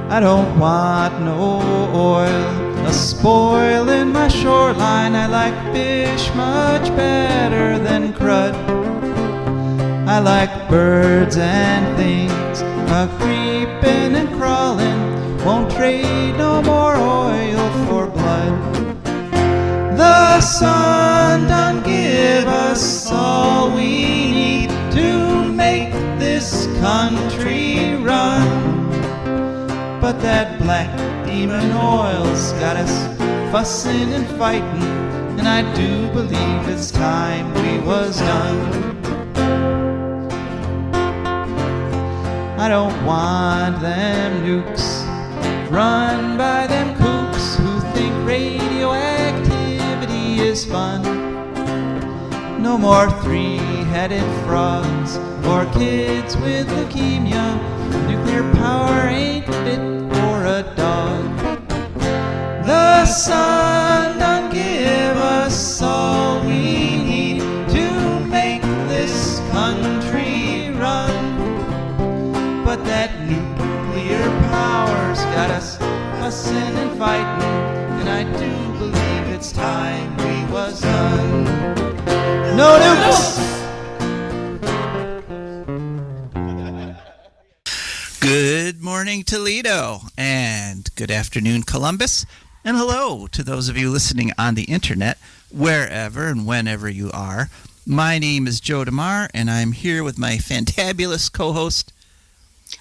I don't want no oil a-spoiling my shoreline. I like fish much better than crud. I like birds and things a-creeping and crawling. Won't trade no more oil for blood. The sun done give us all we need to make this country run. But that black demon oil's got us fussing and fighting, and I do believe it's time we was done. I don't want them nukes run by them kooks who think radioactivity is fun. No more three-headed frogs or kids with leukemia. Nuclear power ain't fit for a dog. The sun done give us all we need to make this country run. But that nuclear power's got us fussing and fighting, and I do believe it's time we was done. No nukes! Good morning, Toledo, and good afternoon, Columbus, and hello to those of you listening on the internet, wherever and whenever you are. My name is Joe DeMare, and I'm here with my fantabulous co-host,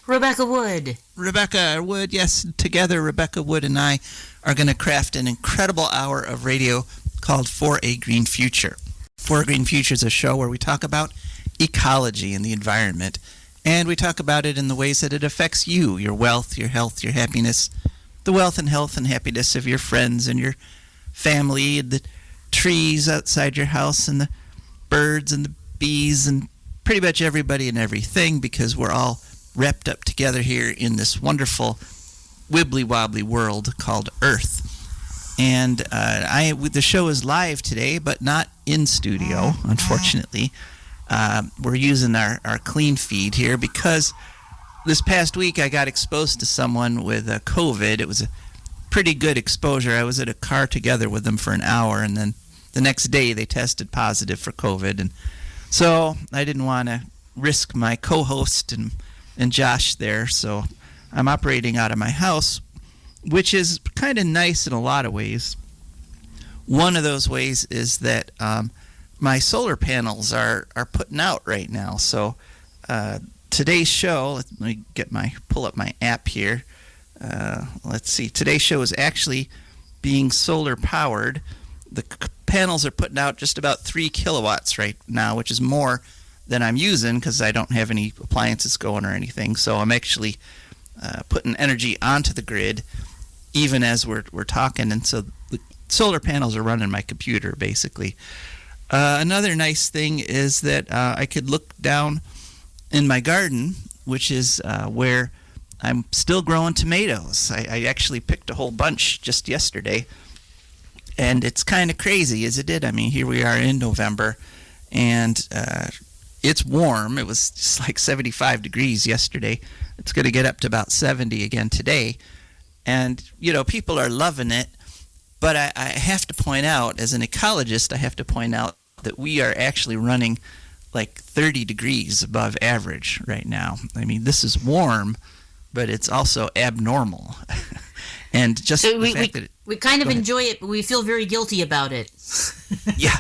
Rebecca Wood. Rebecca Wood, yes, together Rebecca Wood and I are going to craft an incredible hour of radio called For a Green Future. For a Green Future is a show where we talk about ecology and the environment, and we talk about it in the ways that it affects you, your wealth, your health, your happiness, the wealth and health and happiness of your friends and your family, and the trees outside your house, and the birds and the bees, and pretty much everybody and everything, because we're all wrapped up together here in this wonderful wibbly-wobbly world called Earth. And the show is live today, but not in studio, unfortunately. We're using our clean feed here because this past week I got exposed to someone with COVID. It was a pretty good exposure. I was at a car together with them for an hour, and then the next day they tested positive for COVID. And so I didn't want to risk my co-host and Josh there, so I'm operating out of my house, which is kind of nice in a lot of ways. One of those ways is that my solar panels are putting out right now. So today's show, let me pull up my app here. Let's see. Today's show is actually being solar powered. The panels are putting out just about 3 kilowatts right now, which is more than I'm using because I don't have any appliances going or anything. So I'm actually putting energy onto the grid even as we're talking. And so the solar panels are running my computer, basically. Another nice thing is that I could look down in my garden, which is where I'm still growing tomatoes. I actually picked a whole bunch just yesterday. And it's kind of crazy, as it did. I mean, here we are in November, and it's warm. It was just like 75 degrees yesterday. It's going to get up to about 70 again today. And, people are loving it. But I have to point out, as an ecologist, I have to point out that we are actually running like 30 degrees above average right now. I mean, this is warm, but it's also abnormal. And just so the fact that we kind of enjoy it, but we feel very guilty about it. Yeah.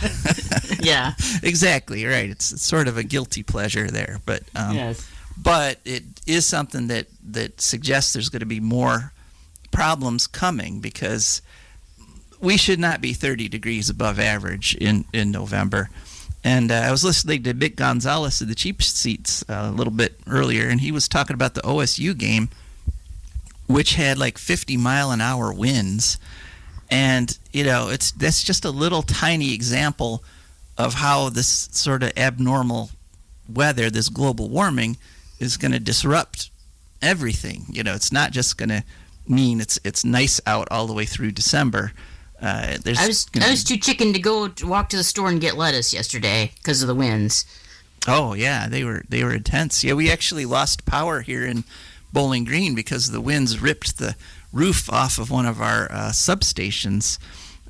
Yeah. Exactly, right. It's sort of a guilty pleasure there. But yes. But it is something that suggests there's going to be more problems coming, because we should not be 30 degrees above average in November. And I was listening to Mick Gonzalez of the Cheap Seats a little bit earlier, and he was talking about the OSU game, which had like 50-mile-an-hour winds. And, that's just a little tiny example of how this sort of abnormal weather, this global warming, is going to disrupt everything. It's not just going to mean it's nice out all the way through December. I was too chicken to go walk to the store and get lettuce yesterday because of the winds. Oh yeah, they were intense. Yeah, we actually lost power here in Bowling Green because the winds ripped the roof off of one of our substations,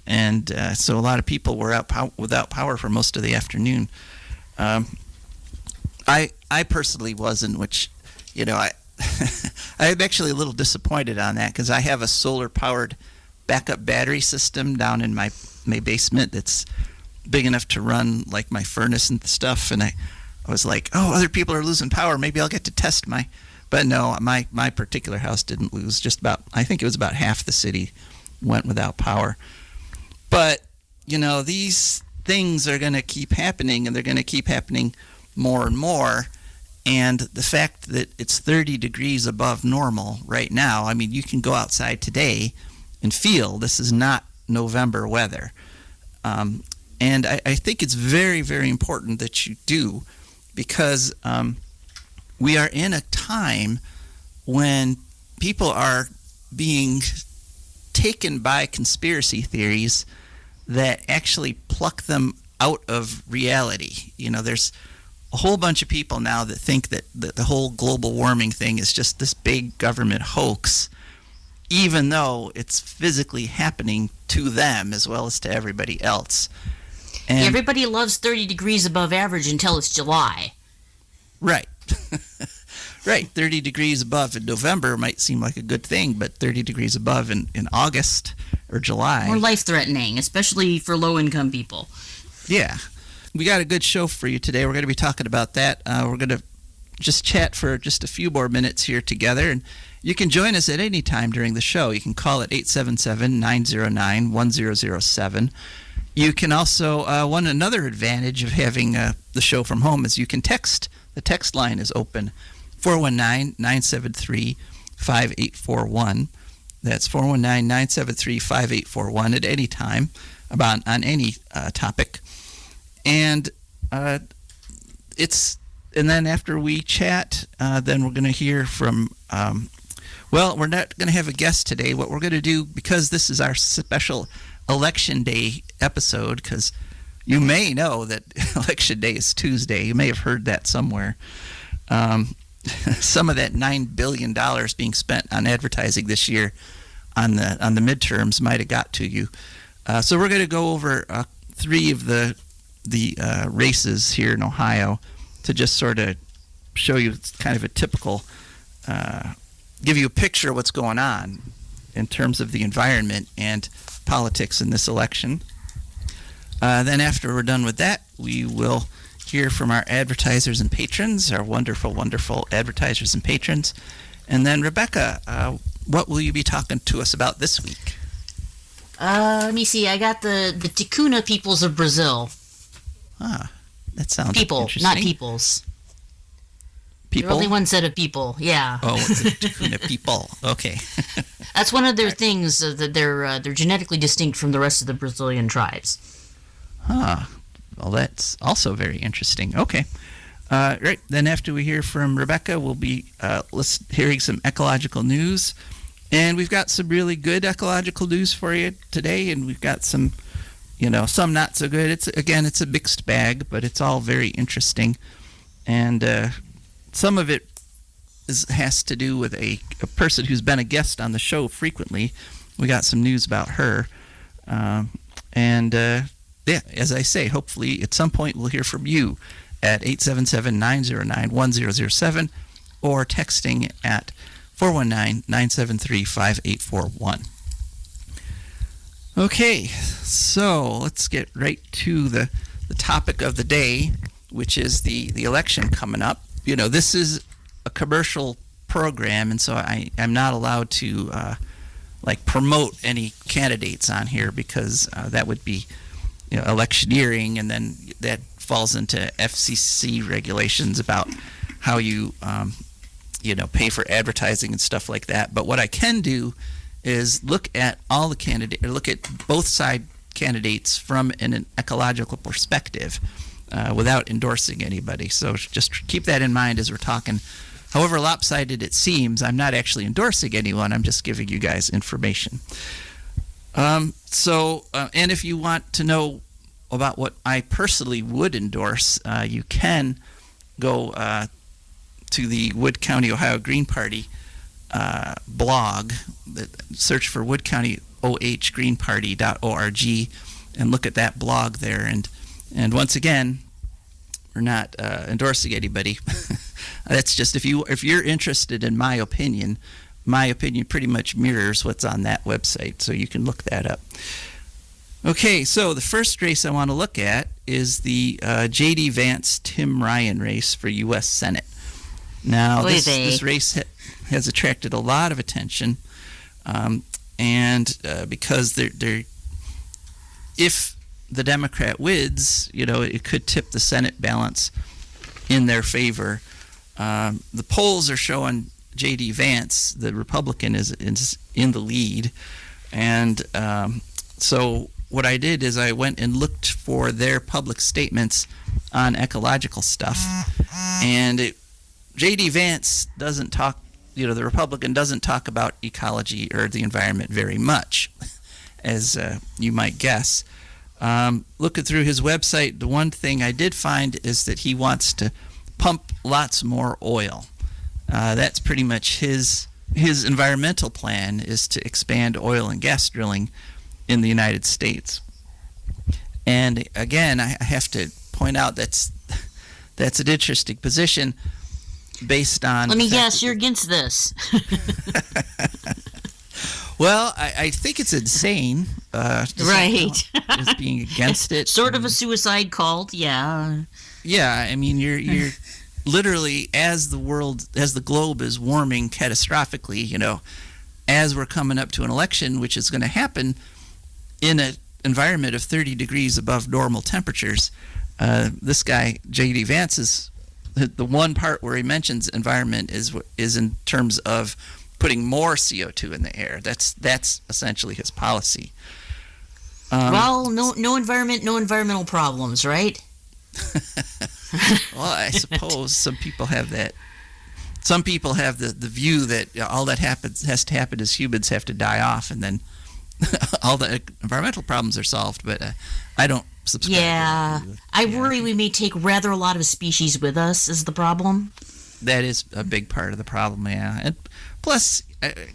and so a lot of people were out without power for most of the afternoon. I personally wasn't, which, I'm actually a little disappointed on that because I have a solar-powered backup battery system down in my basement that's big enough to run like my furnace and stuff, and I was like, oh, other people are losing power, maybe I'll get to test but no, my particular house didn't lose. I think it was about half the city went without power. But these things are going to keep happening, and they're going to keep happening more and more. And the fact that it's 30 degrees above normal right now, I mean, you can go outside today and feel this is not November weather. And I think it's very, very important that you do, because we are in a time when people are being taken by conspiracy theories that actually pluck them out of reality. There's a whole bunch of people now that think that the whole global warming thing is just this big government hoax, even though it's physically happening to them as well as to everybody else. And everybody loves 30 degrees above average until it's July. Right. Right. 30 degrees above in November might seem like a good thing, but 30 degrees above in August or July. More life-threatening, especially for low-income people. Yeah. We got a good show for you today. We're going to be talking about that. We're going to just chat for just a few more minutes here together, and you can join us at any time during the show. You can call at 877-909-1007. You can also, another advantage of having the show from home is you can text. The text line is open, 419-973-5841. That's 419-973-5841 at any time on any topic. And and then after we chat, then we're going to hear from, we're not going to have a guest today. What we're going to do, because this is our special Election Day episode, because you may know that Election Day is Tuesday. You may have heard that somewhere. Some of that $9 billion being spent on advertising this year on the midterms might have got to you. So we're going to go over three of the races here in Ohio to just sort of show you kind of a typical, give you a picture of what's going on in terms of the environment and politics in this election. Then after we're done with that, we will hear from our advertisers and patrons, our wonderful, wonderful advertisers and patrons. And then, Rebecca, what will you be talking to us about this week? Let me see. I got the Ticuna peoples of Brazil. Ah, that sounds people, interesting. not peoples. People? There are only one set of people, yeah. Oh, the Ticuna people. Okay. That's one of their things, that they're genetically distinct from the rest of the Brazilian tribes. Huh. Well, that's also very interesting. Okay. Right. Then after we hear from Rebecca, we'll be hearing some ecological news. And we've got some really good ecological news for you today, and we've got some, some not so good. It's a mixed bag, but it's all very interesting. And some of it has to do with a person who's been a guest on the show frequently. We got some news about her. Yeah, as I say, hopefully at some point we'll hear from you at 877-909-1007 or texting at 419-973-5841. Okay, so let's get right to the topic of the day, which is the election coming up. This is a commercial program, and so I'm not allowed to promote any candidates on here because that would be electioneering, and then that falls into FCC regulations about how you pay for advertising and stuff like that. But what I can do is look at all the candidates, or look at both side candidates from an ecological perspective without endorsing anybody. So just keep that in mind as we're talking. However lopsided it seems, I'm not actually endorsing anyone. I'm just giving you guys information. And if you want to know about what I personally would endorse, you can go to the Wood County, Ohio Green Party blog. Search for Wood County OH and look at that blog there. And once again, we're not endorsing anybody. That's just if you're interested in my opinion pretty much mirrors what's on that website, so you can look that up. Okay, so the first race I want to look at is the J.D. Vance Tim Ryan race for U.S. Senate. Now, this race has attracted a lot of attention, and because if the Democrat wins, it could tip the Senate balance in their favor. The polls are showing J.D. Vance, the Republican, is in the lead, and so what I did is I went and looked for their public statements on ecological stuff, and J.D. Vance doesn't talk, the Republican doesn't talk about ecology or the environment very much, as you might guess. Looking through his website, the one thing I did find is that he wants to pump lots more oil. That's pretty much his environmental plan, is to expand oil and gas drilling in the United States. And again, I have to point out that's an interesting position based on... Let me guess, you're against this. Well, I think it's insane. Right. As being against it. Sort of a suicide cult, yeah. Yeah, I mean, you're literally, as the globe is warming catastrophically, as we're coming up to an election, which is going to happen in an environment of 30 degrees above normal temperatures, this guy, J.D. Vance, is the one part where he mentions environment is in terms of putting more CO2 in the air. That's essentially his policy. Well, no environment, no environmental problems, right? Well, I suppose some people have that. Some people have the view that all that has to happen is humans have to die off, and then all the environmental problems are solved. But I don't subscribe. Yeah, I worry we may take rather a lot of species with us. Is the problem? That is a big part of the problem, yeah. And plus,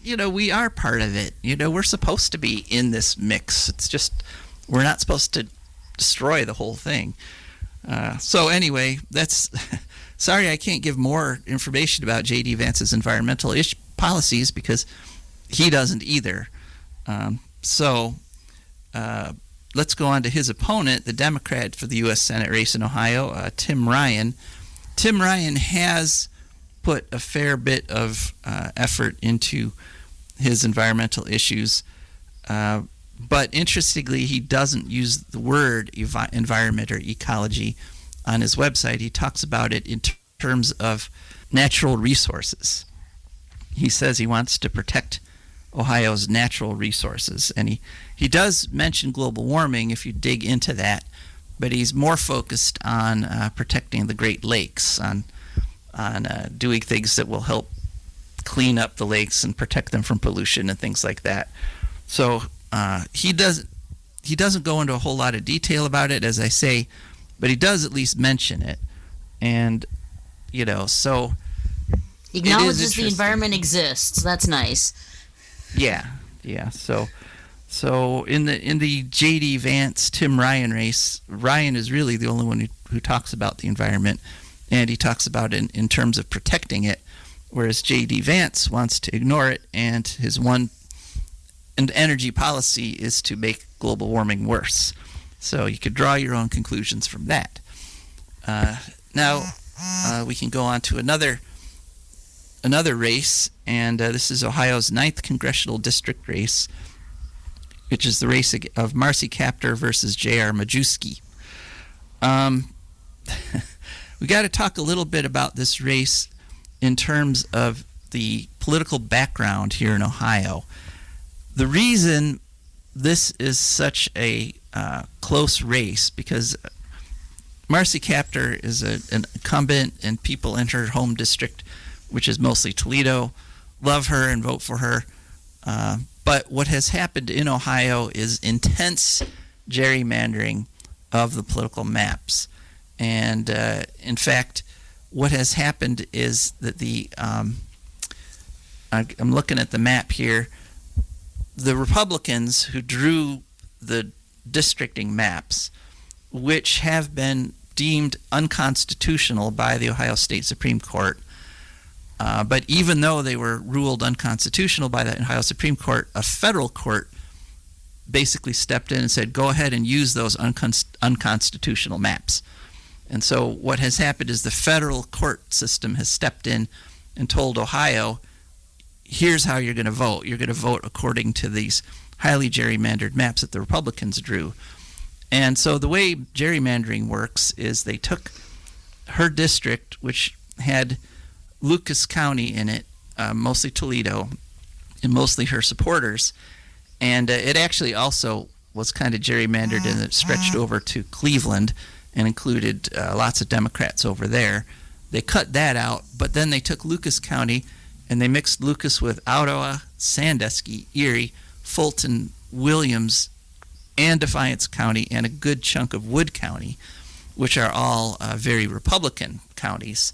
we are part of it. We're supposed to be in this mix. It's just we're not supposed to destroy the whole thing. So anyway, that's sorry I can't give more information about J.D. Vance's environmental policies because he doesn't either. So let's go on to his opponent, the Democrat for the U.S. Senate race in Ohio, Tim Ryan. Tim Ryan has put a fair bit of effort into his environmental issues, but interestingly, he doesn't use the word environment or ecology on his website. He talks about it in terms of natural resources. He says he wants to protect Ohio's natural resources, and he does mention global warming if you dig into that, but he's more focused on protecting the Great Lakes, on doing things that will help clean up the lakes and protect them from pollution and things like that. So he doesn't go into a whole lot of detail about it, as I say, but he does at least mention it. And so he acknowledges the environment exists. That's nice. Yeah. So in the J.D. Vance Tim Ryan race, Ryan is really the only one who talks about the environment, and he talks about it in terms of protecting it, whereas J.D. Vance wants to ignore it, and his energy policy is to make global warming worse. So you could draw your own conclusions from that. Now we can go on to another race, and this is Ohio's 9th Congressional District race, which is the race of Marcy Kaptur versus J.R. Majewski. We got to talk a little bit about this race in terms of the political background here in Ohio. The reason this is such a close race, because Marcy Kaptur is an incumbent, and people in her home district, which is mostly Toledo, love her and vote for her. But what has happened in Ohio is intense gerrymandering of the political maps. And in fact, what has happened is that I'm looking at the map here. The Republicans who drew the districting maps, which have been deemed unconstitutional by the Ohio State Supreme Court, but even though they were ruled unconstitutional by the Ohio Supreme Court, a federal court basically stepped in and said, go ahead and use those unconstitutional maps. And so what has happened is the federal court system has stepped in and told Ohio, here's how you're going to vote. You're going to vote according to these highly gerrymandered maps that the Republicans drew. And so the way gerrymandering works is they took her district, which had Lucas County in it, mostly Toledo, and mostly her supporters, and it actually also was kind of gerrymandered and it stretched over to Cleveland and included lots of Democrats over there. They cut that out, but then they took Lucas County and they mixed Lucas with Ottawa, Sandusky, Erie, Fulton, Williams, and Defiance County, and a good chunk of Wood County, which are all very Republican counties.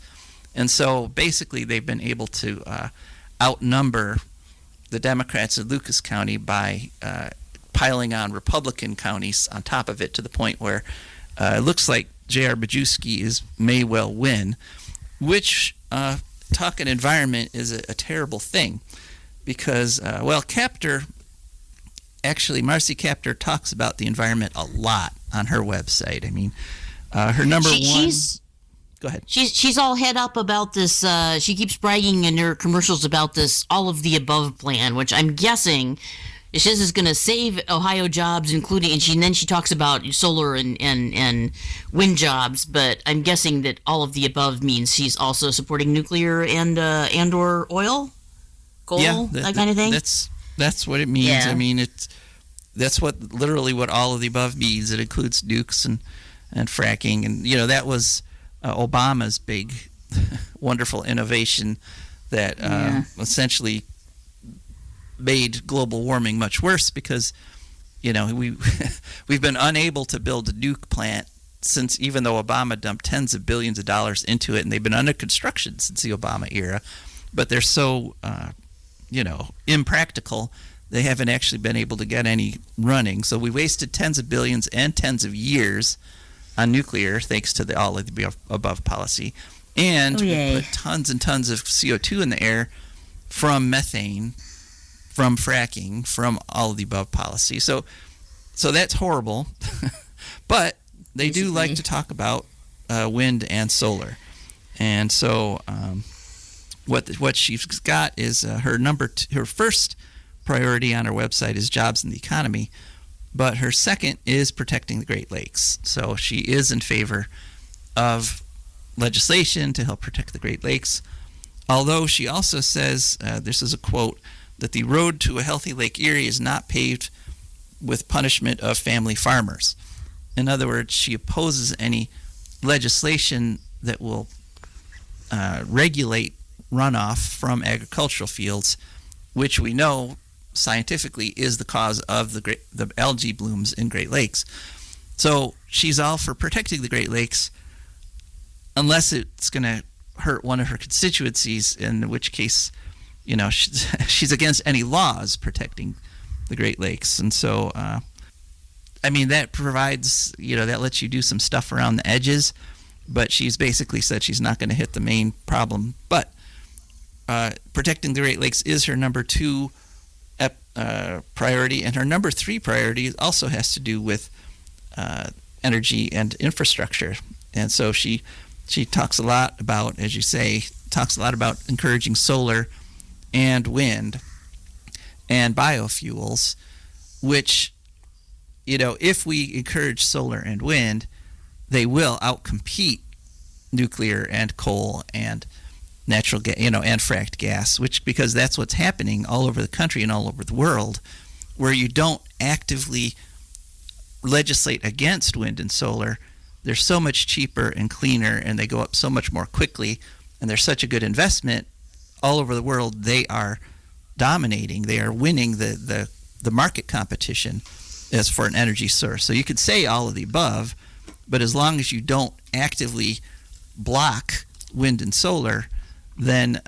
And so basically they've been able to outnumber the Democrats in Lucas County by piling on Republican counties on top of it, to the point where it looks like J.R. Bajewski may well win, which, talking environment, is a terrible thing because, Marcy Kaptur talks about the environment a lot on her website. I mean, her number one... Go ahead. She's all head up about this. She keeps bragging in her commercials about this all of the above plan, which I'm guessing she says is going to save Ohio jobs, including, and then she talks about solar and wind jobs. But I'm guessing that all of the above means she's also supporting nuclear and or oil, coal, that kind of thing. That's what it means. Yeah. I mean, that's literally what all of the above means. It includes nukes and fracking, and that was Obama's big, wonderful innovation that essentially made global warming much worse because, we've been unable to build a nuke plant since, even though Obama dumped tens of billions of dollars into it, and they've been under construction since the Obama era, but they're so, impractical, they haven't actually been able to get any running. So we wasted tens of billions and tens of years on nuclear, thanks to the all of the above policy, and we put tons and tons of CO2 in the air from methane, from fracking, from all of the above policy. So that's horrible, but they do like to talk about wind and solar, and so what she's got is her first priority on her website is jobs in the economy. But her second is protecting the Great Lakes. So she is in favor of legislation to help protect the Great Lakes. Although she also says, this is a quote, that the road to a healthy Lake Erie is not paved with punishment of family farmers. In other words, she opposes any legislation that will regulate runoff from agricultural fields, which we know scientifically is the cause of the algae blooms in Great Lakes. So she's all for protecting the Great Lakes unless it's going to hurt one of her constituencies, in which case, she's against any laws protecting the Great Lakes. And so, that provides, that lets you do some stuff around the edges, but she's basically said she's not going to hit the main problem. But protecting the Great Lakes is her number 2 priority, and her number 3 priority also has to do with energy and infrastructure. And so she talks a lot about, as you say, encouraging solar and wind and biofuels, which, if we encourage solar and wind, they will outcompete nuclear and coal and natural gas, and fracked gas, because that's what's happening all over the country and all over the world, where you don't actively legislate against wind and solar. They're so much cheaper and cleaner, and they go up so much more quickly, and they're such a good investment. All over the world, they are dominating. They are winning the market competition as for an energy source. So you could say all of the above, but as long as you don't actively block wind and solar, then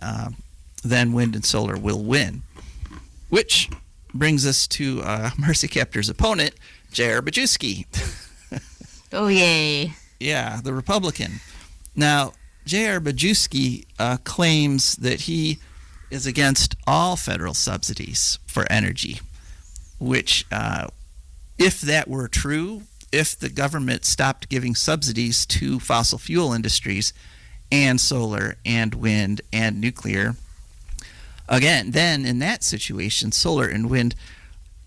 then wind and solar will win. Which brings us to Marcy Kaptur's opponent, J.R. Bajewski. Oh, yay. Yeah, the Republican. Now, J.R. Bajewski claims that he is against all federal subsidies for energy, which, if that were true, if the government stopped giving subsidies to fossil fuel industries and solar and wind and nuclear, again, then in that situation, solar and wind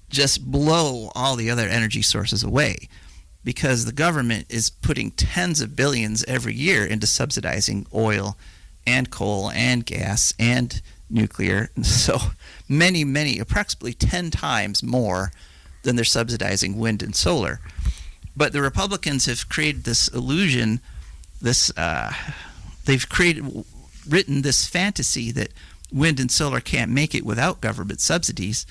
just blow all the other energy sources away, because the government is putting tens of billions every year into subsidizing oil and coal and gas and nuclear. So many, approximately 10 times more than they're subsidizing wind and solar. But the Republicans have created this illusion, they've written this fantasy that wind and solar can't make it without government subsidies,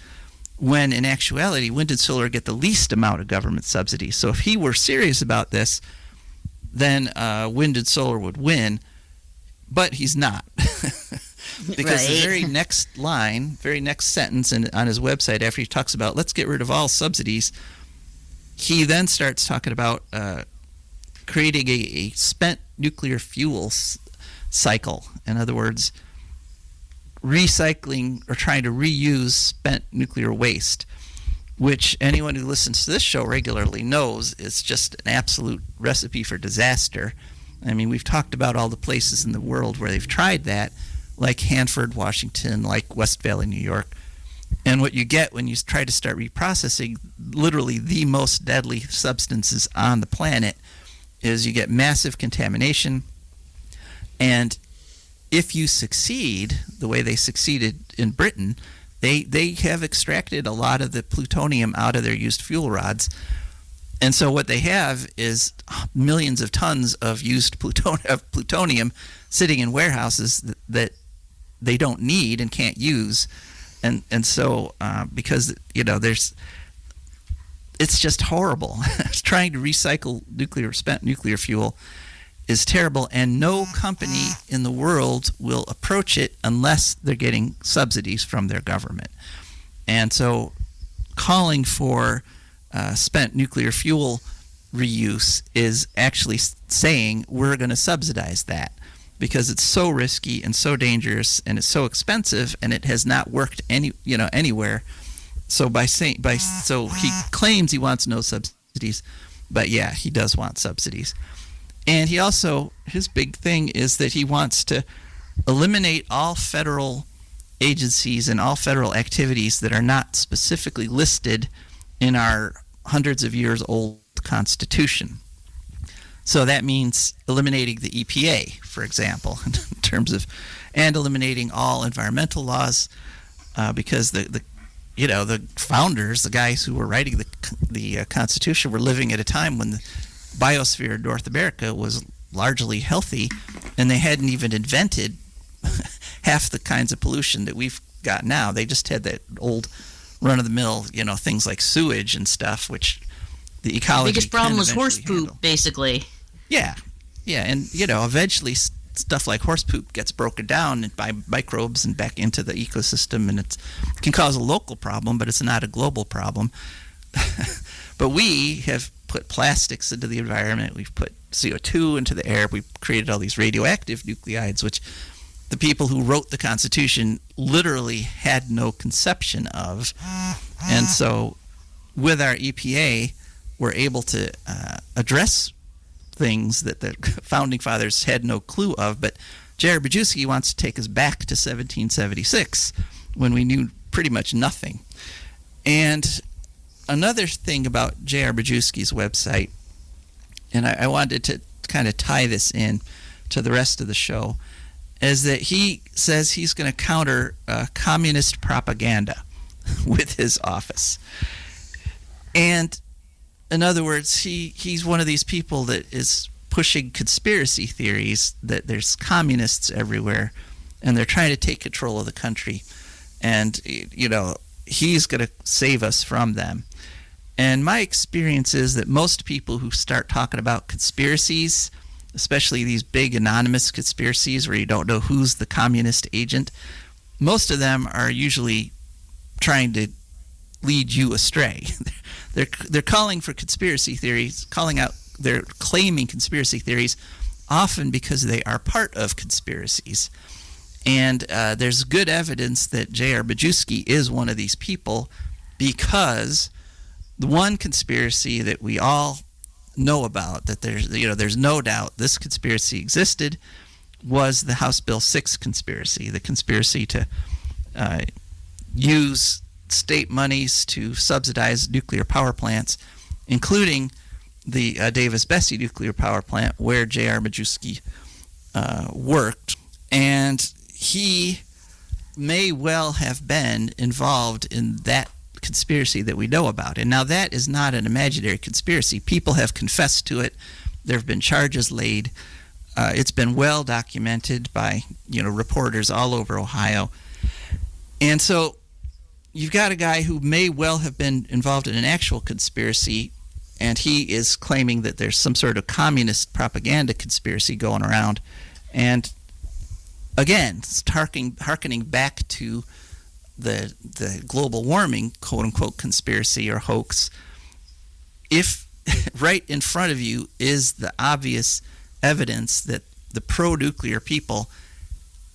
when in actuality, wind and solar get the least amount of government subsidies. So if he were serious about this, then wind and solar would win, but he's not. Because the very next line, very next sentence on his website, after he talks about let's get rid of all subsidies, he then starts talking about creating a spent nuclear fuel cycle. In other words, recycling or trying to reuse spent nuclear waste, which anyone who listens to this show regularly knows is just an absolute recipe for disaster. I mean, we've talked about all the places in the world where they've tried that, like Hanford, Washington, like West Valley, New York. And what you get when you try to start reprocessing literally the most deadly substances on the planet is you get massive contamination. And if you succeed the way they succeeded in Britain, they have extracted a lot of the plutonium out of their used fuel rods. And so what they have is millions of tons of used plutonium sitting in warehouses that they don't need and can't use. And so because, it's just horrible. Trying to recycle spent nuclear fuel is terrible, and no company in the world will approach it unless they're getting subsidies from their government. And so calling for spent nuclear fuel reuse is actually saying we're going to subsidize that, because it's so risky and so dangerous and it's so expensive and it has not worked anywhere. So so he claims he wants no subsidies, but yeah, he does want subsidies. And he also, his big thing is that he wants to eliminate all federal agencies and all federal activities that are not specifically listed in our hundreds of years old Constitution. So that means eliminating the EPA, for example, in terms of, and eliminating all environmental laws, because the founders, the guys who were writing the Constitution, were living at a time when the biosphere in North America was largely healthy, and they hadn't even invented half the kinds of pollution that we've got now. They just had that old run-of-the-mill, things like sewage and stuff, which the ecology. The biggest problem was horse poop, handle. basically. Yeah, and eventually stuff like horse poop gets broken down by microbes and back into the ecosystem, and it can cause a local problem, but it's not a global problem. But we have put plastics into the environment. We've put CO2 into the air. We've created all these radioactive nuclides, which the people who wrote the Constitution literally had no conception of. And so with our EPA, we're able to address things that the founding fathers had no clue of. But J.R. Bajewski wants to take us back to 1776, when we knew pretty much nothing. And another thing about J.R. Bajewski's website, and I wanted to kind of tie this in to the rest of the show, is that he says he's going to counter communist propaganda with his office. And in other words, he's one of these people that is pushing conspiracy theories that there's communists everywhere and they're trying to take control of the country. And, he's going to save us from them. And my experience is that most people who start talking about conspiracies, especially these big anonymous conspiracies where you don't know who's the communist agent, most of them are usually trying to lead you astray. They're calling for conspiracy theories, they're claiming conspiracy theories, often because they are part of conspiracies. And there's good evidence that J.R. Majewski is one of these people, because the one conspiracy that we all know about, that there's no doubt this conspiracy existed, was the House Bill 6 conspiracy, the conspiracy to use state monies to subsidize nuclear power plants, including the Davis-Besse nuclear power plant where J.R. Majewski worked. And he may well have been involved in that conspiracy that we know about. And now that is not an imaginary conspiracy. People have confessed to it. There have been charges laid. It's been well documented by reporters all over Ohio. And so you've got a guy who may well have been involved in an actual conspiracy, and he is claiming that there's some sort of communist propaganda conspiracy going around. And again, it's hearkening back to the global warming, quote-unquote, conspiracy or hoax. If right in front of you is the obvious evidence that the pro-nuclear people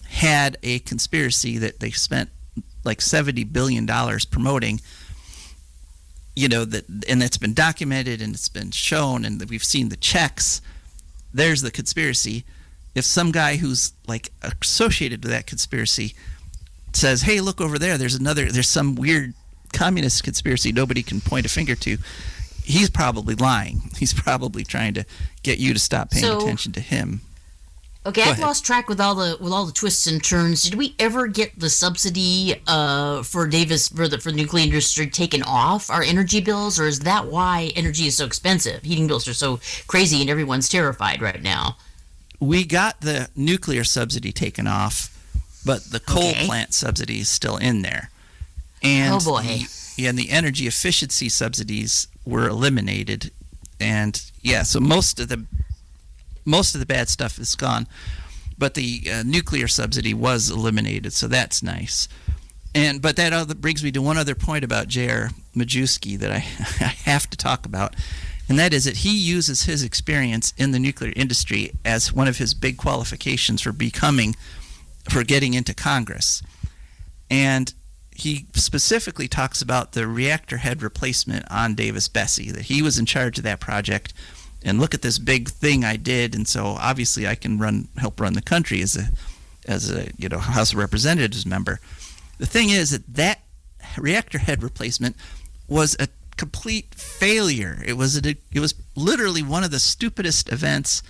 had a conspiracy that they spent like $70 billion promoting, and it's been documented and it's been shown and we've seen the checks, there's the conspiracy. If some guy who's like associated with that conspiracy says, hey, look over there's some weird communist conspiracy nobody can point a finger to, he's probably lying. He's probably trying to get you to stop paying attention to him. Okay, I've lost track with all the twists and turns. Did we ever get the subsidy for the nuclear industry taken off our energy bills, or is that why energy is so expensive? Heating bills are so crazy, and everyone's terrified right now. We got the nuclear subsidy taken off, but the coal plant subsidy is still in there. And oh boy! And the energy efficiency subsidies were eliminated, and so most of the bad stuff is gone, but the nuclear subsidy was eliminated, so that's nice. But that brings me to one other point about J.R. Majewski that I have to talk about, and that is that he uses his experience in the nuclear industry as one of his big qualifications for getting into Congress. And he specifically talks about the reactor head replacement on Davis-Besse, that he was in charge of that project. And look at this big thing I did, and so obviously I can help run the country as a House of Representatives member. The thing is that reactor head replacement was a complete failure. It was literally one of the stupidest events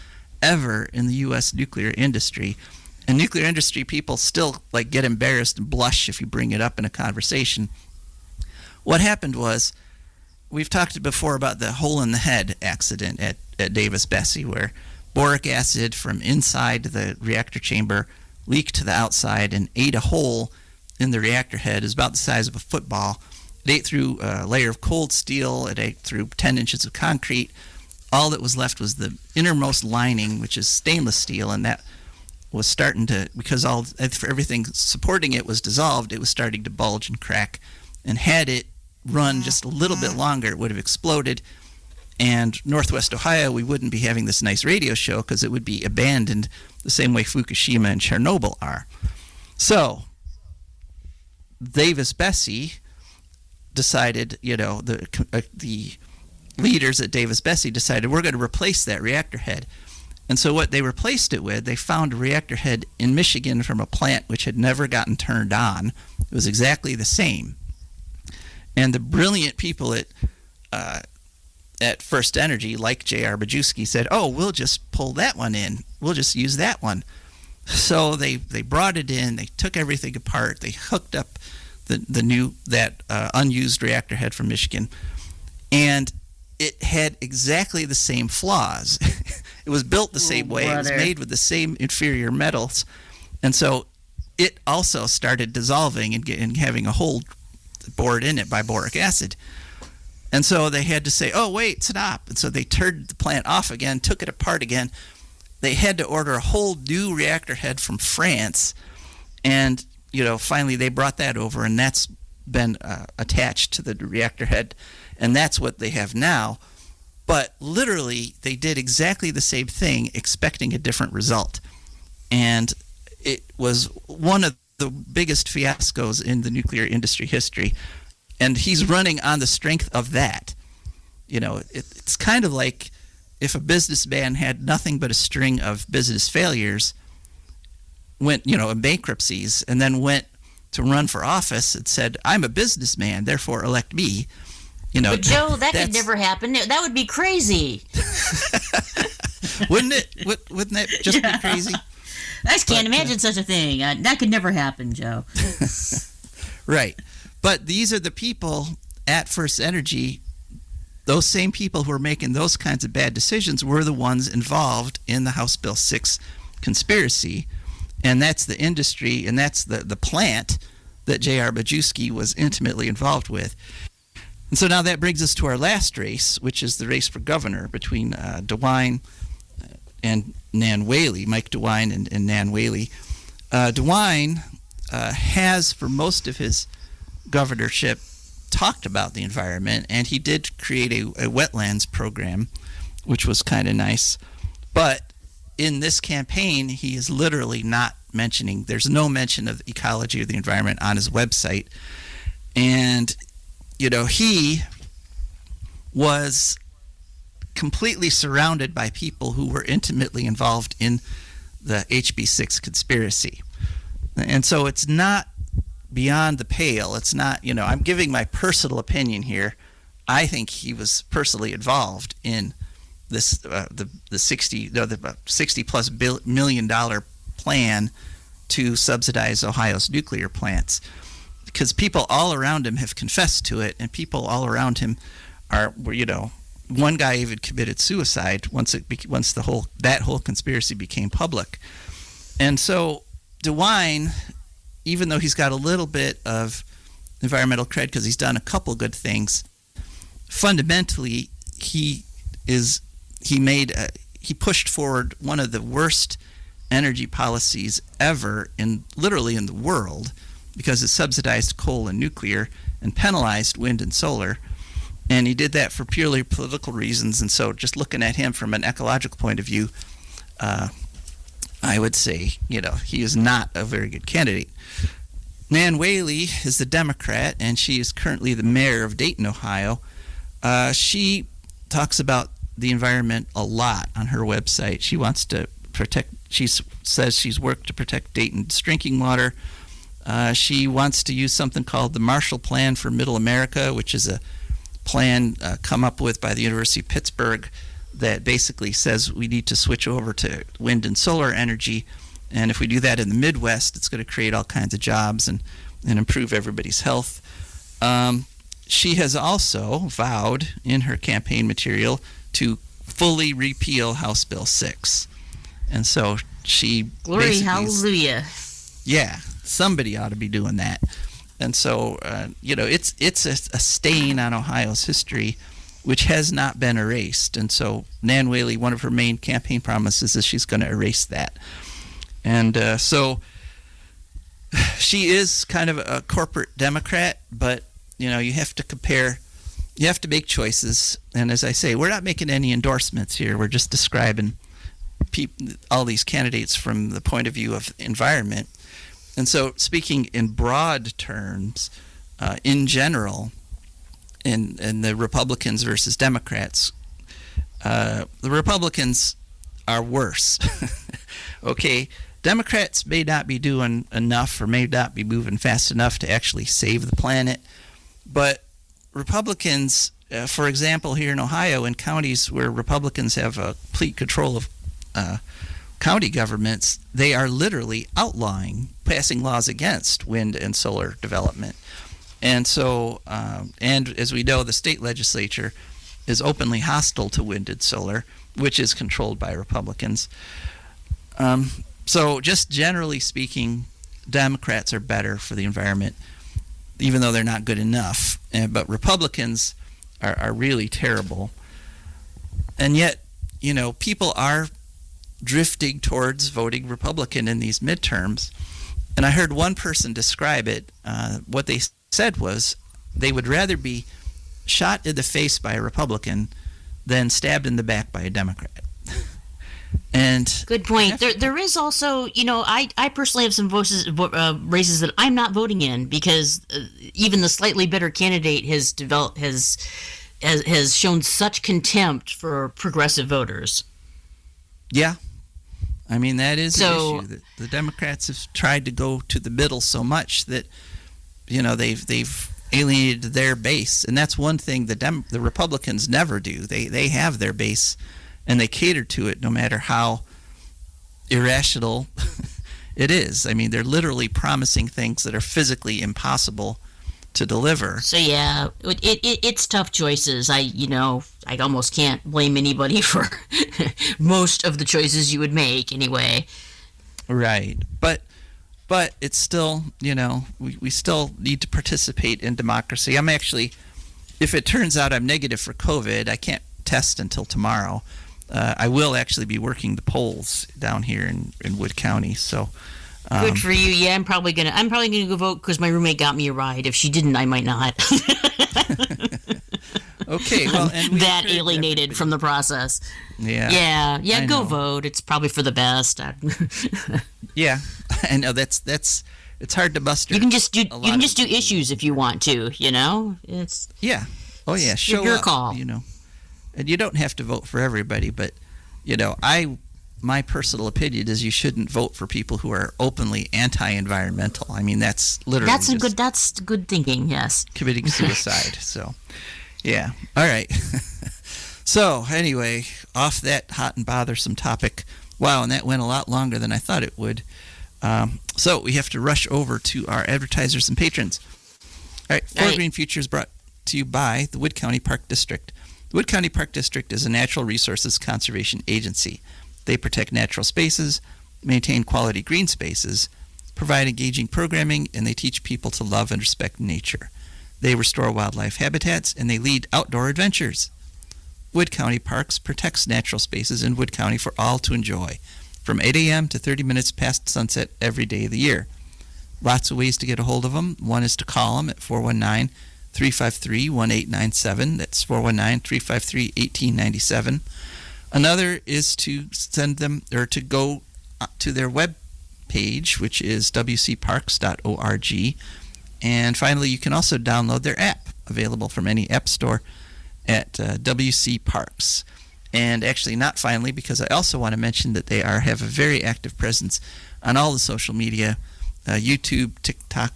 ever in the U.S. nuclear industry. And nuclear industry people still get embarrassed and blush if you bring it up in a conversation. What happened was, we've talked before about the hole in the head accident at Davis-Besse, where boric acid from inside the reactor chamber leaked to the outside and ate a hole in the reactor head. It was about the size of a football. It ate through a layer of cold steel. It ate through 10 inches of concrete. All that was left was the innermost lining, which is stainless steel, and that was starting to, because everything supporting it was dissolved, it was starting to bulge and crack. And had it run just a little bit longer, it would have exploded. And Northwest Ohio, we wouldn't be having this nice radio show because it would be abandoned the same way Fukushima and Chernobyl are. So Davis-Besse decided, the leaders at Davis-Besse decided, we're going to replace that reactor head. And so what they replaced it with, they found a reactor head in Michigan from a plant which had never gotten turned on. It was exactly the same. And the brilliant people at First Energy, like J.R. Majewski, said, oh, we'll just pull that one in. We'll just use that one. So they brought it in. They took everything apart. They hooked up that unused reactor head from Michigan. And it had exactly the same flaws. It was built the same way. It was made with the same inferior metals. And so it also started dissolving and having a hole bored in it by boric acid. And so they had to say, oh, wait, stop. And so they turned the plant off again, took it apart again. They had to order a whole new reactor head from France. And finally they brought that over, and that's been attached to the reactor head, and that's what they have now. But literally, they did exactly the same thing, expecting a different result. And it was one of the biggest fiascos in the nuclear industry history. And he's running on the strength of that. It's kind of like if a businessman had nothing but a string of business failures, went, in bankruptcies, and then went to run for office and said, I'm a businessman, therefore elect me. But Joe, that could never happen. That would be crazy. Wouldn't it? Wouldn't that just be crazy? I just can't imagine such a thing. That could never happen, Joe. Right. But these are the people at First Energy, those same people who are making those kinds of bad decisions were the ones involved in the House Bill 6 conspiracy. And that's the industry, and that's the plant that J.R. Majewski was intimately involved with. And so now that brings us to our last race, which is the race for governor between DeWine and Nan Whaley, Mike DeWine and Nan Whaley. DeWine has, for most of his governorship, talked about the environment, and he did create a wetlands program, which was kind of nice. But in this campaign, he is literally not mentioning, there's no mention of ecology or the environment on his website. And he was completely surrounded by people who were intimately involved in the HB6 conspiracy. And so it's not beyond the pale. It's not, I'm giving my personal opinion here. I think he was personally involved in this, the $60+ million plan to subsidize Ohio's nuclear plants. Because people all around him have confessed to it, and people all around him one guy even committed suicide once that whole conspiracy became public. And so DeWine, even though he's got a little bit of environmental cred because he's done a couple good things, fundamentally he pushed forward one of the worst energy policies ever literally in the world, because it subsidized coal and nuclear and penalized wind and solar. And he did that for purely political reasons. And so just looking at him from an ecological point of view, I would say, he is not a very good candidate. Nan Whaley is the Democrat, and she is currently the mayor of Dayton, Ohio. She talks about the environment a lot on her website. She wants to says she's worked to protect Dayton's drinking water. She wants to use something called the Marshall Plan for Middle America, which is a plan come up with by the University of Pittsburgh that basically says we need to switch over to wind and solar energy. And if we do that in the Midwest, it's going to create all kinds of jobs and improve everybody's health. She has also vowed in her campaign material to fully repeal House Bill 6. And so she Glory, hallelujah. Yeah, somebody ought to be doing that. And so, it's a stain on Ohio's history, which has not been erased. And so Nan Whaley, one of her main campaign promises is she's going to erase that. And so she is kind of a corporate Democrat, but, you have to compare, you have to make choices. And as I say, we're not making any endorsements here. We're just describing all these candidates from the point of view of environment. And so speaking in broad terms, in general, in the Republicans versus Democrats, the Republicans are worse. Okay, Democrats may not be doing enough or may not be moving fast enough to actually save the planet, but Republicans, for example, here in Ohio, in counties where Republicans have complete control of county governments, they are literally outlawing, passing laws against wind and solar development. And so, and as we know, the state legislature is openly hostile to wind and solar, which is controlled by Republicans. So just generally speaking, Democrats are better for the environment, even though they're not good enough. But Republicans are really terrible. And yet, people are drifting towards voting Republican in these midterms. And I heard one person describe it. What they said was they would rather be shot in the face by a Republican than stabbed in the back by a Democrat. And good point. There is also, I personally have some races that I'm not voting in because even the slightly better candidate has shown such contempt for progressive voters. Yeah. I mean, that is an issue. The Democrats have tried to go to the middle so much that, they've alienated their base. And that's one thing the Republicans never do. They have their base, and they cater to it no matter how irrational it is. I mean, they're literally promising things that are physically impossible to deliver. So yeah, it's tough choices. I almost can't blame anybody for most of the choices you would make anyway. Right. But it's still, we still need to participate in democracy. I'm actually, if it turns out I'm negative for COVID, I can't test until tomorrow. I will actually be working the polls down here in Wood County. So good for you. Yeah, I'm probably gonna go vote because my roommate got me a ride. If she didn't, I might not. Okay, well, and that alienated from the process. Yeah. Yeah. Go vote. It's probably for the best. Yeah, I know that's it's hard to muster. You can just do issues if you want to. It's show your up, call. And you don't have to vote for everybody, but my personal opinion is you shouldn't vote for people who are openly anti-environmental. I mean, that's literally that's good thinking. Yes, committing suicide. So, yeah. All right. So anyway, off that hot and bothersome topic. Wow, and that went a lot longer than I thought it would. So we have to rush over to our advertisers and patrons. All right, Four Green Future is brought to you by the Wood County Park District. The Wood County Park District is a natural resources conservation agency. They protect natural spaces, maintain quality green spaces, provide engaging programming, and they teach people to love and respect nature. They restore wildlife habitats, and they lead outdoor adventures. Wood County Parks protects natural spaces in Wood County for all to enjoy, from 8 a.m. to 30 minutes past sunset every day of the year. Lots of ways to get a hold of them. One is to call them at 419-353-1897. That's 419-353-1897. Another is to send them or to go to their web page, which is wcparks.org. And finally, you can also download their app, available from any app store at WC Parks. And actually, not finally, because I also want to mention that they have a very active presence on all the social media, YouTube, TikTok,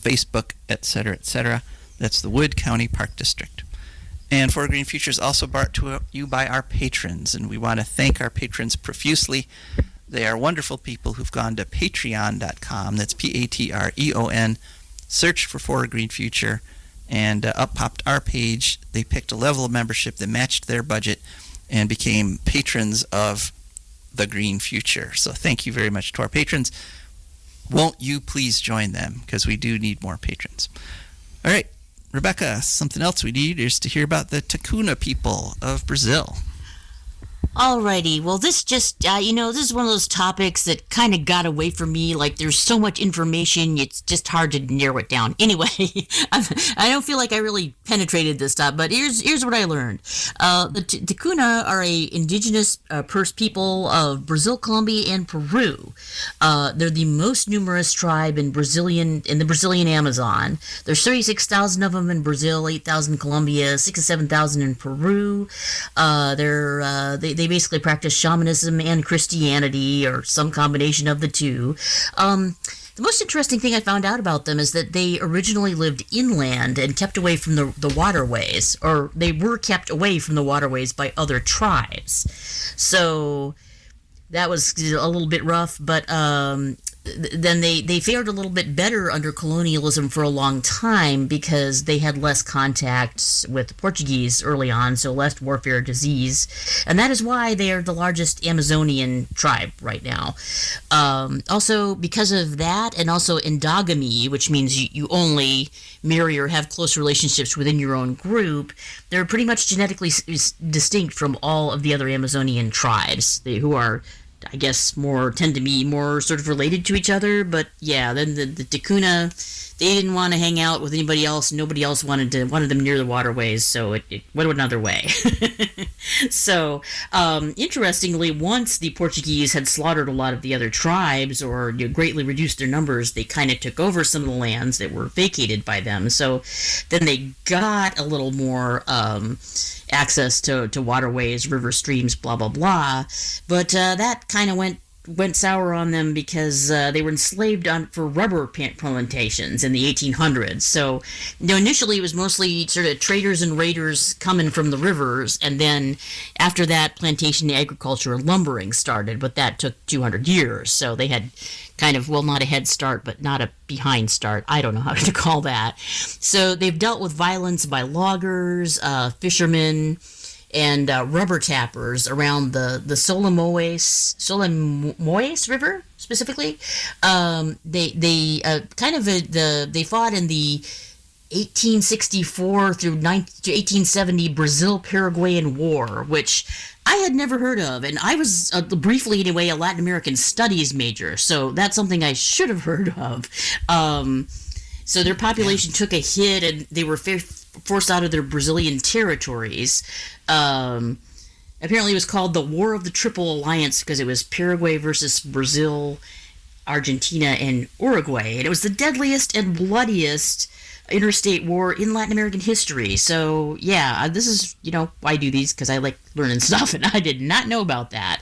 Facebook, etc., etc. That's the Wood County Park District. And Four Green Future is also brought to you by our patrons, and we want to thank our patrons profusely. They are wonderful people who've gone to patreon.com. That's Patreon. Search for Four Green Future, and up popped our page. They picked a level of membership that matched their budget and became patrons of the Green Future. So thank you very much to our patrons. Won't you please join them, because we do need more patrons. All right, Rebecca, something else we need is to hear about the Ticuna people of Brazil. Alrighty, well, this just, this is one of those topics that kind of got away from me. Like, there's so much information, it's just hard to narrow it down. Anyway, I don't feel like I really penetrated this stuff, but here's what I learned. The Ticuna are a indigenous people of Brazil, Colombia, and Peru. They're the most numerous tribe in the Brazilian Amazon. There's 36,000 of them in Brazil, 8,000 in Colombia, 6 to 7,000 in Peru. They basically practice shamanism and Christianity, or some combination of the two. The most interesting thing I found out about them is that they originally lived inland and kept away from the waterways, or they were kept away from the waterways by other tribes. So that was a little bit rough, but then they fared a little bit better under colonialism for a long time because they had less contact with the Portuguese early on, so less warfare, disease, and that is why they are the largest Amazonian tribe right now. Also, because of that, and also endogamy, which means you only marry or have close relationships within your own group, they're pretty much genetically distinct from all of the other Amazonian tribes who are I guess tend to be more sort of related to each other. But yeah, then the Ticuna, they didn't want to hang out with anybody else. Nobody else wanted them near the waterways, so it went another way. So interestingly, once the Portuguese had slaughtered a lot of the other tribes or greatly reduced their numbers, they kind of took over some of the lands that were vacated by them. So then they got a little more access to waterways, river streams, blah blah blah. But that kind of went sour on them because they were enslaved for rubber plantations in the 1800s. So, initially it was mostly sort of traders and raiders coming from the rivers, and then after that, plantation agriculture and lumbering started, but that took 200 years. So they had kind of, well, not a head start, but not a behind start. I don't know how to call that. So they've dealt with violence by loggers, fishermen, and rubber tappers around the Solimões River specifically. They fought in the 1864 through 1870 Brazil-Paraguayan War, which I had never heard of, and I was briefly anyway a Latin American studies major, so that's something I should have heard of. So their population took a hit, and they were forced out of their Brazilian territories. Apparently it was called the War of the Triple Alliance because it was Paraguay versus Brazil, Argentina, and Uruguay. And it was the deadliest and bloodiest interstate war in Latin American history. So, yeah, this is, why I do these, because I like learning stuff, and I did not know about that.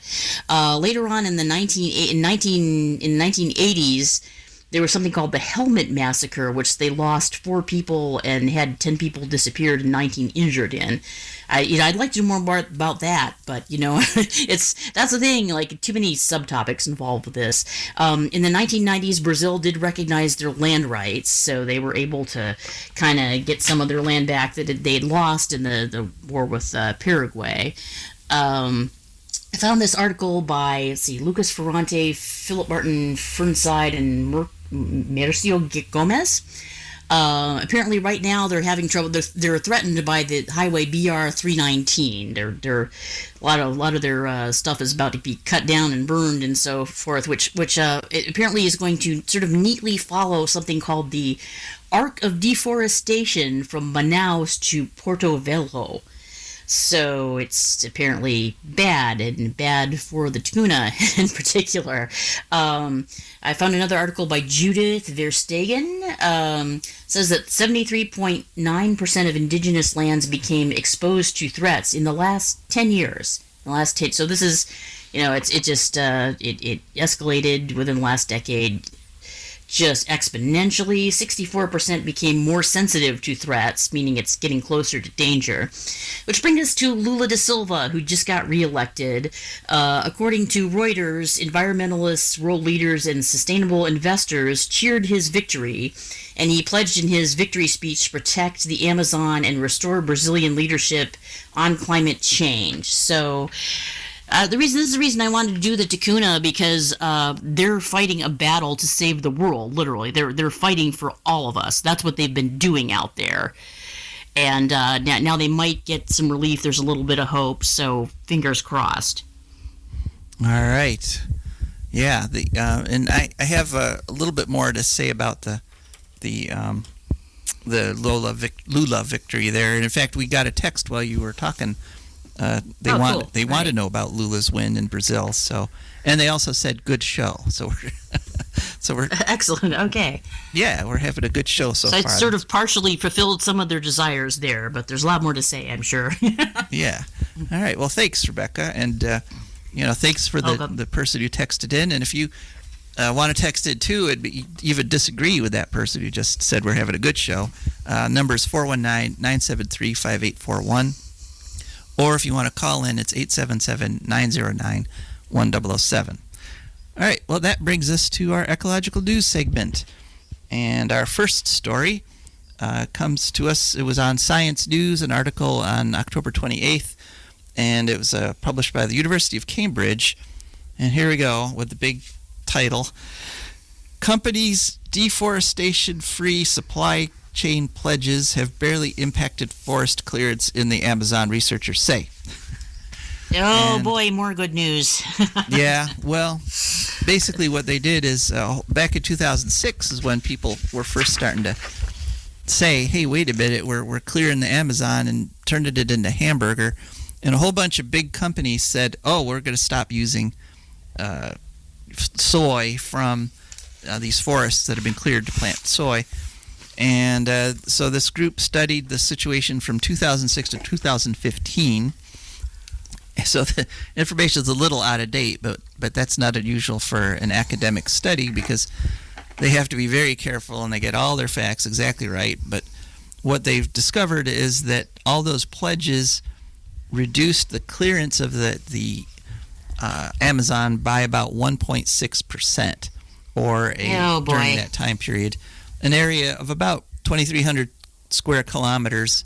Later on in the 1980s, there was something called the Helmet Massacre, which they lost 4 people and had 10 people disappeared and 19 injured in. I'd like to know more about that, but, that's the thing, like, too many subtopics involved with this. In the 1990s, Brazil did recognize their land rights, so they were able to kind of get some of their land back that they'd lost in the war with Paraguay. I found this article by, Lucas Ferrante, Philip Martin Fernside, and Mercio Gomez. Apparently, right now they're having trouble. They're threatened by the highway BR 319. They're a lot of their stuff is about to be cut down and burned and so forth, which it apparently is going to sort of neatly follow something called the Arc of Deforestation from Manaus to Porto Velho. So it's apparently bad, and bad for the tuna in particular. I found another article by Judith Verstegen. Says that 73.9% of indigenous lands became exposed to threats in the last 10 years. So this is, it escalated within the last decade just exponentially. 64% became more sensitive to threats, meaning it's getting closer to danger. Which brings us to Lula da Silva, who just got reelected. According to Reuters, environmentalists, world leaders, and sustainable investors cheered his victory, and he pledged in his victory speech to protect the Amazon and restore Brazilian leadership on climate change. So this is the reason I wanted to do the Ticuna, because they're fighting a battle to save the world. Literally, they're fighting for all of us. That's what they've been doing out there, and now they might get some relief. There's a little bit of hope, so fingers crossed. All right, yeah. And I have a little bit more to say about the Lula victory there. And in fact, we got a text while you were talking. They want to know about Lula's win in Brazil. So, and they also said good show. So we're excellent. Okay. Yeah, we're having a good show so far. So it's sort of partially fulfilled some of their desires there, but there's a lot more to say, I'm sure. Yeah. All right. Well, thanks, Rebecca, and thanks for the person who texted in. And if you want to text it too, even disagree with that person who just said we're having a good show, number is 419-973-5841. Or if you want to call in, it's 877-909-1007. All right, well, that brings us to our ecological news segment. And our first story comes to us. It was on Science News, an article on October 28th, and it was published by the University of Cambridge. And here we go with the big title: Companies' deforestation-free supply chain pledges have barely impacted forest clearance in the Amazon, researchers say. Oh And- boy, more good news. Yeah, well, basically what they did is back in 2006 is when people were first starting to say, hey, wait a minute, we're clearing the Amazon and turned it into hamburger. And a whole bunch of big companies said, oh, we're going to stop using soy from these forests that have been cleared to plant soy. And so this group studied the situation from 2006 to 2015. So the information is a little out of date, but that's not unusual for an academic study because they have to be very careful and they get all their facts exactly right. But what they've discovered is that all those pledges reduced the clearance of the Amazon by about 1.6%, or during that time period, an area of about 2,300 square kilometers,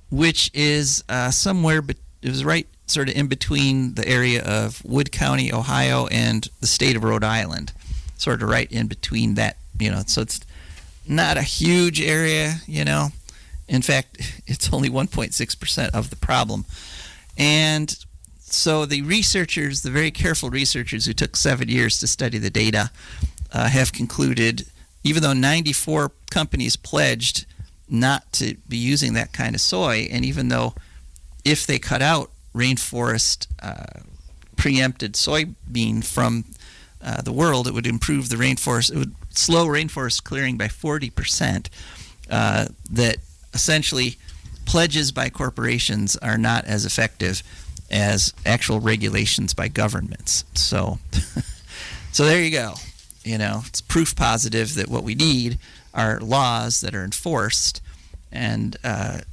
which is somewhere, but it was right sort of in between the area of Wood County, Ohio, and the state of Rhode Island, sort of right in between that, so it's not a huge area, In fact, it's only 1.6% of the problem. And so the researchers, the very careful researchers who took 7 years to study the data, have concluded, even though 94 companies pledged not to be using that kind of soy, and even though if they cut out rainforest preempted soybean from the world, it would improve the rainforest, it would slow rainforest clearing by 40%, that essentially pledges by corporations are not as effective as actual regulations by governments. So there you go. It's proof positive that what we need are laws that are enforced. And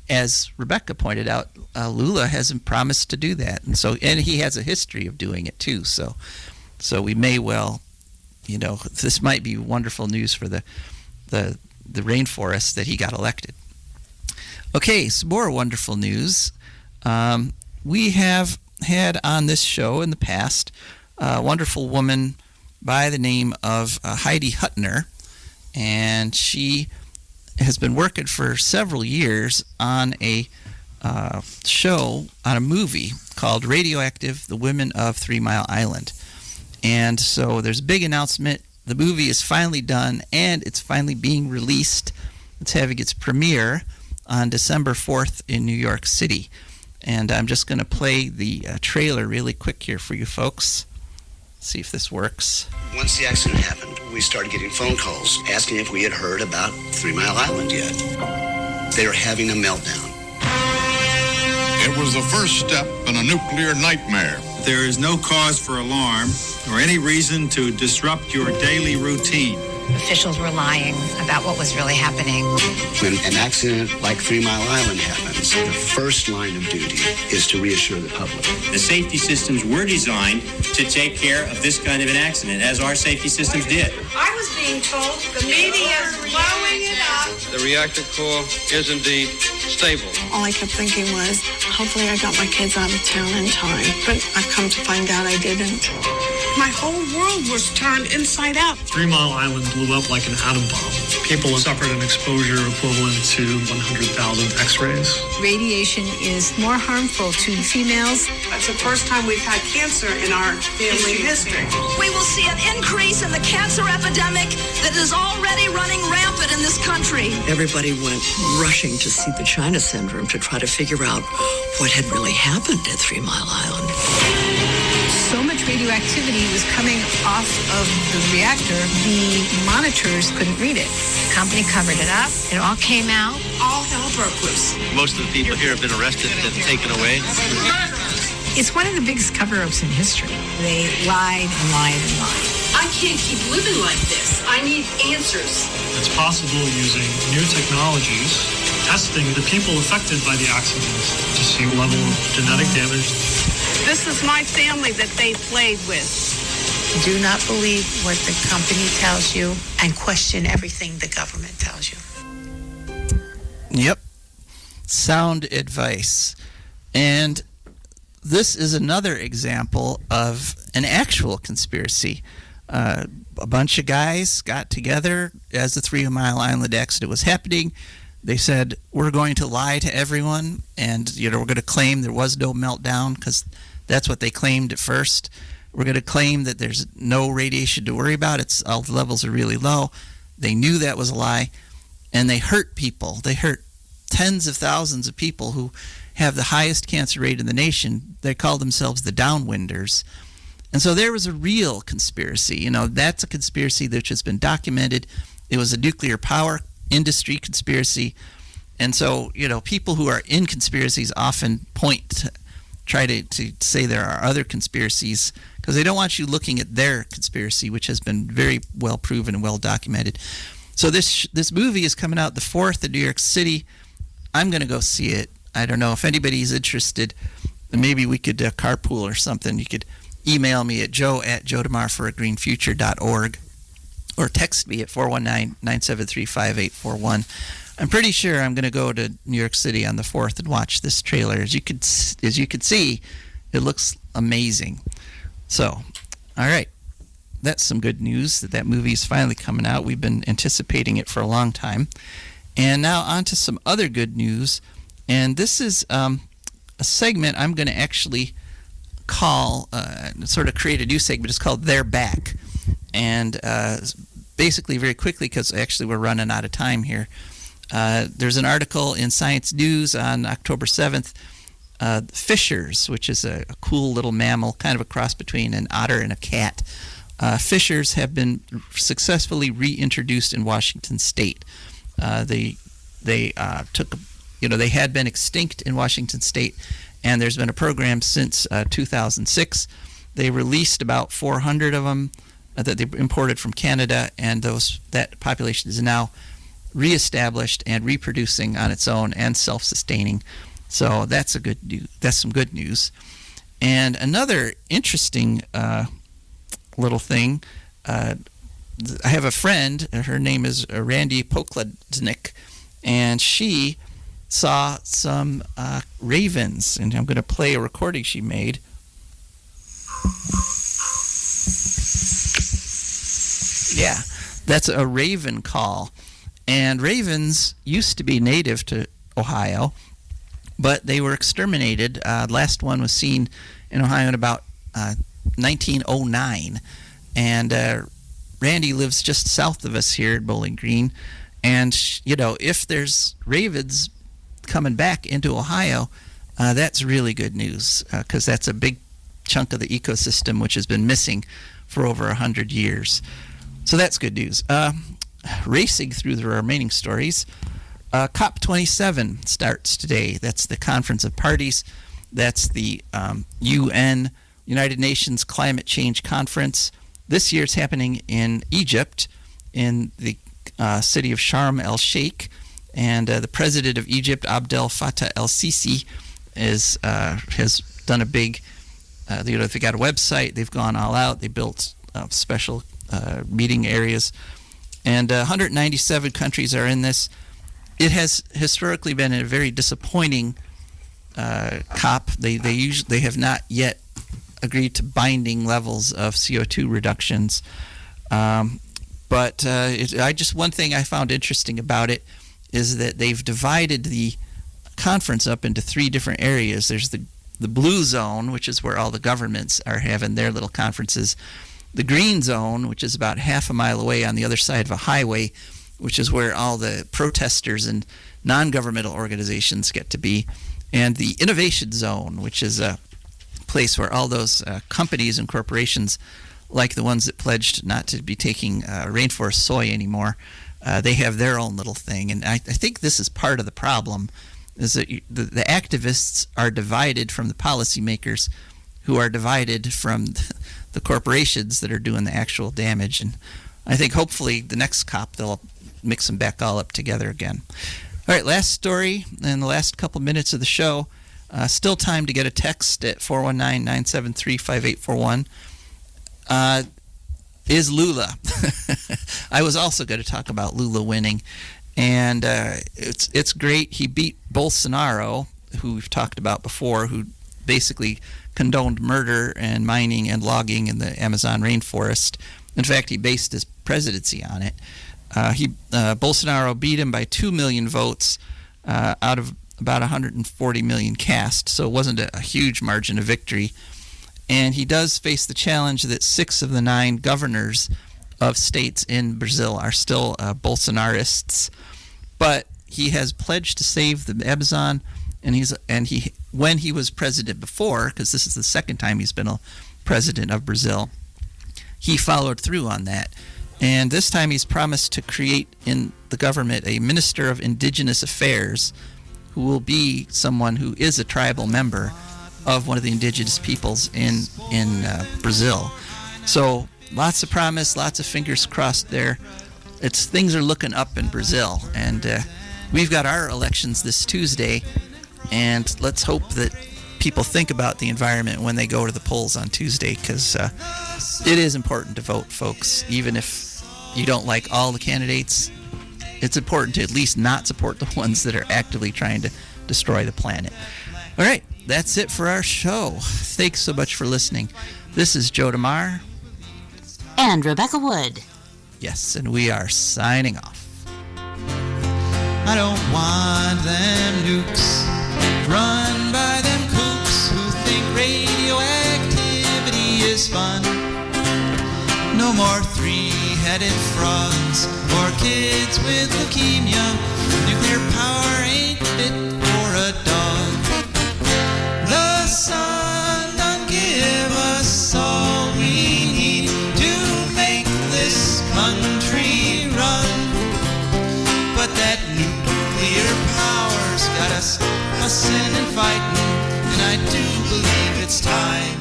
as Rebecca pointed out, Lula hasn't promised to do that. And he has a history of doing it too. So we may well, this might be wonderful news for the rainforest that he got elected. Okay, some more wonderful news. We have had on this show in the past a wonderful woman by the name of Heidi Huttner, and she has been working for several years on a show, on a movie called Radioactive: The Women of 3 Mile Island. And so there's a big announcement. The movie is finally done, and it's finally being released. It's having its premiere on December 4th in New York City. And I'm just going to play the trailer really quick here for you folks. See if this works. Once the accident happened, we started getting phone calls asking if we had heard about 3 Mile Island yet. They were having a meltdown. It was the first step in a nuclear nightmare. There is no cause for alarm or any reason to disrupt your daily routine. Officials were lying about what was really happening. When an accident like 3 Mile Island happens, the first line of duty is to reassure the public. The safety systems were designed to take care of this kind of an accident, as our safety systems did. I was being told the media is blowing it up. The reactor core is indeed stable. All I kept thinking was, hopefully I got my kids out of town in time. But I've come to find out I didn't. My whole world was turned inside out. 3 Mile Island blew up like an atom bomb. People suffered an exposure equivalent to 100,000 X-rays. Radiation is more harmful to females. It's the first time we've had cancer in our family history. We will see an increase in the cancer epidemic that is already running rampant in this country. Everybody went rushing to see the China syndrome to try to figure out what had really happened at 3 Mile Island. So much radioactivity was coming off of the reactor, the monitors couldn't read it. The company covered it up. It all came out. All hell broke loose. Most of the people here have been arrested and taken away. It's one of the biggest cover-ups in history. They lied and lied and lied. I can't keep living like this. I need answers. It's possible using new technologies, testing the people affected by the accidents to see the level of genetic damage. This is my family that they played with. Do not believe what the company tells you and question everything the government tells you. Yep. Sound advice. And this is another example of an actual conspiracy. A bunch of guys got together as the 3 Mile Island accident was happening. They said, we're going to lie to everyone, and we're going to claim there was no meltdown because That's what they claimed at first. We're going to claim that there's no radiation to worry about. It's all the levels are really low. They knew that was a lie, and they hurt people. They hurt tens of thousands of people who have the highest cancer rate in the nation. They call themselves the downwinders. And so there was a real conspiracy. You know, that's a conspiracy that has been documented. It was a nuclear power industry conspiracy. And so, you know, people who are in conspiracies often try to say there are other conspiracies because they don't want you looking at their conspiracy, which has been very well proven and well documented. So this movie is coming out the 4th in New York City. I'm going to go see it. I don't know if anybody's interested. Maybe we could carpool or something. You could email me at joe@joedemarforagreenfuture.org or text me at 419-973-5841. I'm pretty sure I'm going to go to New York City on the 4th and watch this trailer. As you could see, it looks amazing. So, all right. That's some good news that movie is finally coming out. We've been anticipating it for a long time. And now on to some other good news. And this is a segment I'm going to actually call, sort of create a new segment. It's called They're Back. And basically, very quickly, because actually we're running out of time here, there's an article in Science News on October 7th, fishers, which is a cool little mammal, kind of a cross between an otter and a cat. Fishers have been successfully reintroduced in Washington State. They had been extinct in Washington State, and there's been a program since 2006. They released about 400 of them that they imported from Canada, and that population is now reestablished and reproducing on its own and self-sustaining. So that's some good news. And another interesting little thing, I have a friend, her name is Randy Pokladnik, and she saw some ravens, and I'm going to play a recording she made. Yeah, that's a raven call. And ravens used to be native to Ohio, but they were exterminated. Last one was seen in Ohio in about 1909. And Randy lives just south of us here at Bowling Green. And, you know, if there's ravens coming back into Ohio, that's really good news because that's a big chunk of the ecosystem which has been missing for over 100 years. So that's good news. Racing through the remaining stories, COP27 starts today. That's the Conference of Parties. That's the UN, United Nations Climate Change Conference. This year it's happening in Egypt, in the city of Sharm el-Sheikh. And the president of Egypt, Abdel Fattah el-Sisi, has done a big, they got a website. They've gone all out. They built special meeting areas. And 197 countries are in this. It has historically been a very disappointing COP. They have not yet agreed to binding levels of CO2 reductions. But one thing I found interesting about it is that they've divided the conference up into 3 different areas. There's the blue zone, which is where all the governments are having their little conferences. The green zone, which is about half a mile away on the other side of a highway, which is where all the protesters and non-governmental organizations get to be. And the innovation zone, which is a place where all those companies and corporations, like the ones that pledged not to be taking rainforest soy anymore, they have their own little thing. And I think this is part of the problem, is that the activists are divided from the policymakers, who are divided from the corporations that are doing the actual damage. And I think hopefully the next COP, they'll mix them back all up together again. All right, last story in the last couple minutes of the show. Still time to get a text at 419-973-5841. Is Lula. I was also going to talk about Lula winning. And it's great. He beat Bolsonaro, who we've talked about before, who basically condoned murder and mining and logging in the Amazon rainforest. In fact, he based his presidency on it. Bolsonaro beat him by 2 million votes out of about 140 million cast, so it wasn't a huge margin of victory. And he does face the challenge that 6 of the 9 governors of states in Brazil are still Bolsonarists. But he has pledged to save the Amazon, and when he was president before, because this is the second time he's been a president of Brazil, he followed through on that. And this time he's promised to create in the government a Minister of Indigenous Affairs who will be someone who is a tribal member of one of the indigenous peoples in Brazil. So lots of promise, lots of fingers crossed there. Things are looking up in Brazil, and we've got our elections this Tuesday, and let's hope that people think about the environment when they go to the polls on Tuesday, because it is important to vote, folks. Even if you don't like all the candidates, it's important to at least not support the ones that are actively trying to destroy the planet. All right, that's it for our show. Thanks so much for listening. This is Joe DeMare. And Rebecca Wood. Yes, and we are signing off. I don't want them nukes run by them kooks who think radioactivity is fun. No more 3-headed frogs or kids with leukemia. Nuclear power ain't fit for a dog. The sun done give us all we need to make this country run. But that nuclear power's got us fussing and fighting, and I do believe it's time